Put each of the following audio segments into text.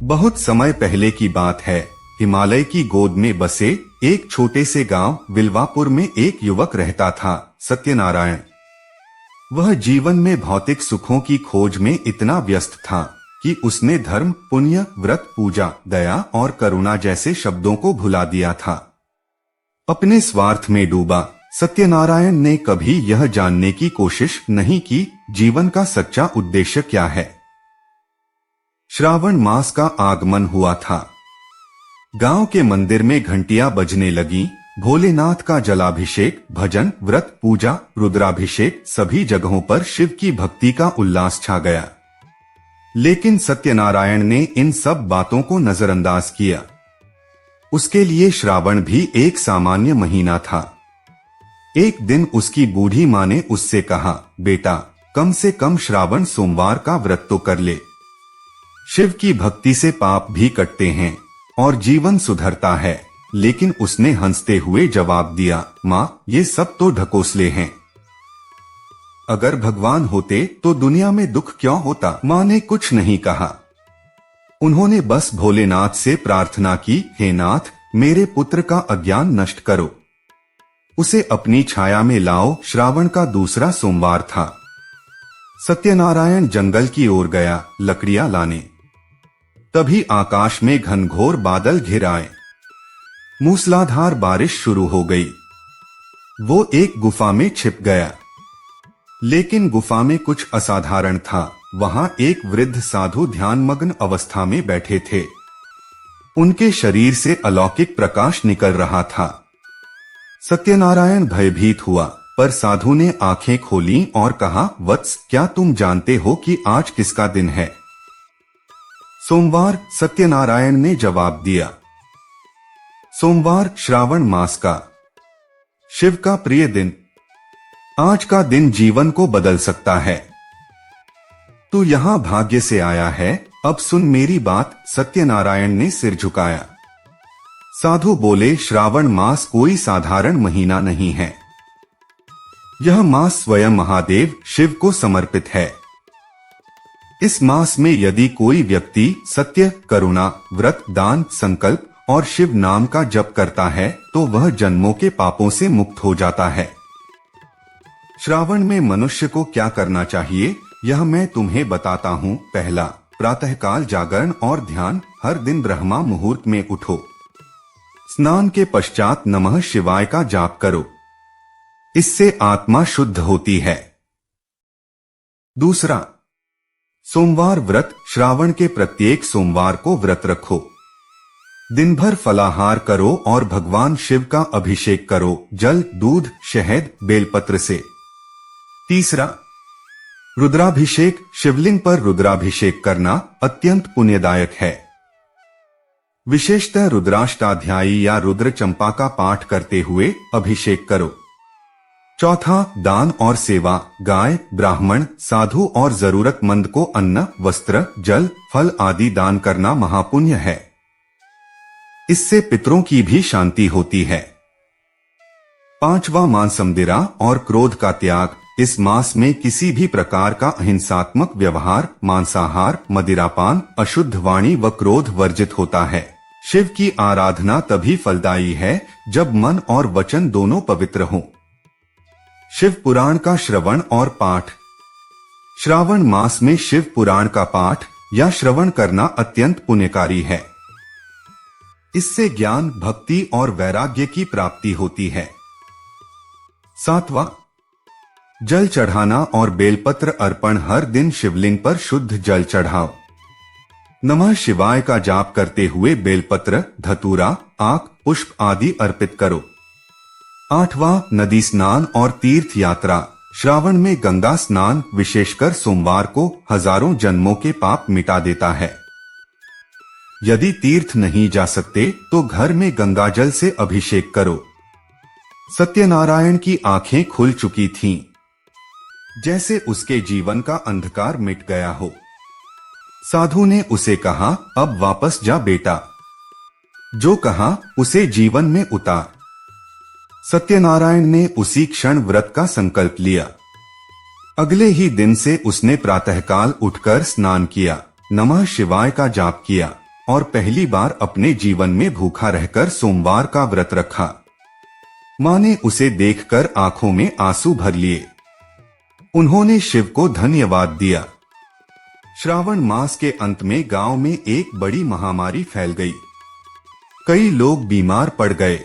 बहुत समय पहले की बात है। हिमालय की गोद में बसे एक छोटे से गांव विल्वापुर में एक युवक रहता था, सत्यनारायण। वह जीवन में भौतिक सुखों की खोज में इतना व्यस्त था कि उसने धर्म, पुण्य, व्रत, पूजा, दया और करुणा जैसे शब्दों को भुला दिया था। अपने स्वार्थ में डूबा सत्यनारायण ने कभी यह जानने की कोशिश नहीं की जीवन का सच्चा उद्देश्य क्या है। श्रावण मास का आगमन हुआ था। गांव के मंदिर में घंटियां बजने लगीं, भोलेनाथ का जलाभिषेक, भजन, व्रत, पूजा, रुद्राभिषेक, सभी जगहों पर शिव की भक्ति का उल्लास छा गया। लेकिन सत्यनारायण ने इन सब बातों को नजरअंदाज किया। उसके लिए श्रावण भी एक सामान्य महीना था। एक दिन उसकी बूढ़ी माँ ने उससे कहा, बेटा, कम से कम श्रावण सोमवार का व्रत तो कर ले। शिव की भक्ति से पाप भी कटते हैं और जीवन सुधरता है। लेकिन उसने हंसते हुए जवाब दिया, माँ, ये सब तो ढकोसले हैं। अगर भगवान होते तो दुनिया में दुख क्यों होता? माँ ने कुछ नहीं कहा। उन्होंने बस भोलेनाथ से प्रार्थना की, हे नाथ, मेरे पुत्र का अज्ञान नष्ट करो, उसे अपनी छाया में लाओ। श्रावण का दूसरा सोमवार था। सत्यनारायण जंगल की ओर गया लकड़ियां लाने। तभी आकाश में घनघोर बादल घिर आए। मूसलाधार बारिश शुरू हो गई। वो एक गुफा में छिप गया। लेकिन गुफा में कुछ असाधारण था। वहां एक वृद्ध साधु ध्यानमग्न अवस्था में बैठे थे। उनके शरीर से अलौकिक प्रकाश निकल रहा था। सत्यनारायण भयभीत हुआ, पर साधु ने आंखें खोली और कहा, वत्स, क्या तुम जानते हो कि आज किसका दिन है? सोमवार, सत्यनारायण ने जवाब दिया। सोमवार श्रावण मास का, शिव का प्रिय दिन। आज का दिन जीवन को बदल सकता है। तू यहाँ भाग्य से आया है, अब सुन मेरी बात। सत्यनारायण ने सिर झुकाया। साधु बोले, श्रावण मास कोई साधारण महीना नहीं है। यह मास स्वयं महादेव शिव को समर्पित है। इस मास में यदि कोई व्यक्ति सत्य, करुणा, व्रत, दान, संकल्प और शिव नाम का जप करता है तो वह जन्मों के पापों से मुक्त हो जाता है। श्रावण में मनुष्य को क्या करना चाहिए, यह मैं तुम्हें बताता हूँ। पहला, प्रातःकाल जागरण और ध्यान। हर दिन ब्रह्मा मुहूर्त में उठो। स्नान के पश्चात नमः शिवाय का जाप करो। इससे आत्मा शुद्ध होती है। दूसरा, सोमवार व्रत। श्रावण के प्रत्येक सोमवार को व्रत रखो। दिन भर फलाहार करो और भगवान शिव का अभिषेक करो, जल, दूध, शहद, बेलपत्र से। तीसरा, रुद्राभिषेक। शिवलिंग पर रुद्राभिषेक करना अत्यंत पुण्यदायक है। विशेषतः रुद्राष्टाध्यायी या रुद्र चंपा का पाठ करते हुए अभिषेक करो। चौथा, दान और सेवा। गाय, ब्राह्मण, साधु और जरूरतमंद को अन्न, वस्त्र, जल, फल आदि दान करना महापुण्य है। इससे पितरों की भी शांति होती है। पांचवा, मांसमदिरा और क्रोध का त्याग। इस मास में किसी भी प्रकार का अहिंसात्मक व्यवहार, मांसाहार, मदिरापान, अशुद्ध वाणी व क्रोध वर्जित होता है। शिव की आराधना तभी फलदायी है जब मन और वचन दोनों पवित्र हों। शिव पुराण का श्रवण और पाठ। श्रावण मास में शिव पुराण का पाठ या श्रवण करना अत्यंत पुण्यकारी है। इससे ज्ञान, भक्ति और वैराग्य की प्राप्ति होती है। सातवां, जल चढ़ाना और बेलपत्र अर्पण। हर दिन शिवलिंग पर शुद्ध जल चढ़ाओ। नमः शिवाय का जाप करते हुए बेलपत्र, धतूरा, आक, पुष्प आदि अर्पित करो। आठवां, नदी स्नान और तीर्थ यात्रा। श्रावण में गंगा स्नान, विशेषकर सोमवार को, हजारों जन्मों के पाप मिटा देता है। यदि तीर्थ नहीं जा सकते तो घर में गंगाजल से अभिषेक करो। सत्यनारायण की आंखें खुल चुकी थीं, जैसे उसके जीवन का अंधकार मिट गया हो। साधु ने उसे कहा, अब वापस जा बेटा। जो कहा उसे जीवन में उतार। सत्यनारायण ने उसी क्षण व्रत का संकल्प लिया। अगले ही दिन से उसने प्रातःकाल उठकर स्नान किया, नमः शिवाय का जाप किया और पहली बार अपने जीवन में भूखा रहकर सोमवार का व्रत रखा। माँ ने उसे देखकर आंखों में आंसू भर लिए। उन्होंने शिव को धन्यवाद दिया। श्रावण मास के अंत में गांव में एक बड़ी महामारी फैल गई। कई लोग बीमार पड़ गए।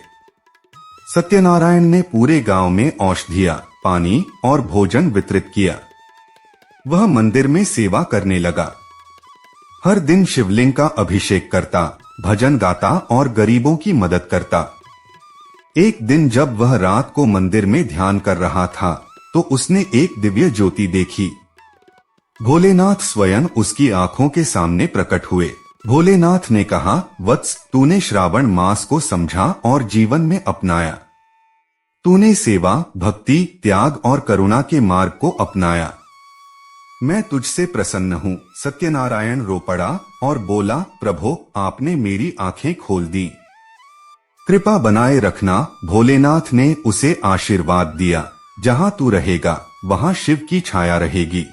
सत्यनारायण ने पूरे गांव में औषधियां, पानी और भोजन वितरित किया। वह मंदिर में सेवा करने लगा। हर दिन शिवलिंग का अभिषेक करता, भजन गाता और गरीबों की मदद करता। एक दिन जब वह रात को मंदिर में ध्यान कर रहा था तो उसने एक दिव्य ज्योति देखी। भोलेनाथ स्वयं उसकी आंखों के सामने प्रकट हुए। भोलेनाथ ने कहा, वत्स, तूने श्रावण मास को समझा और जीवन में अपनाया। तूने सेवा, भक्ति, त्याग और करुणा के मार्ग को अपनाया। मैं तुझसे प्रसन्न हूँ। सत्यनारायण रो पड़ा और बोला, प्रभु, आपने मेरी आंखें खोल दी। कृपा बनाए रखना। भोलेनाथ ने उसे आशीर्वाद दिया। जहाँ तू रहेगा वहाँ शिव की छाया रहेगी।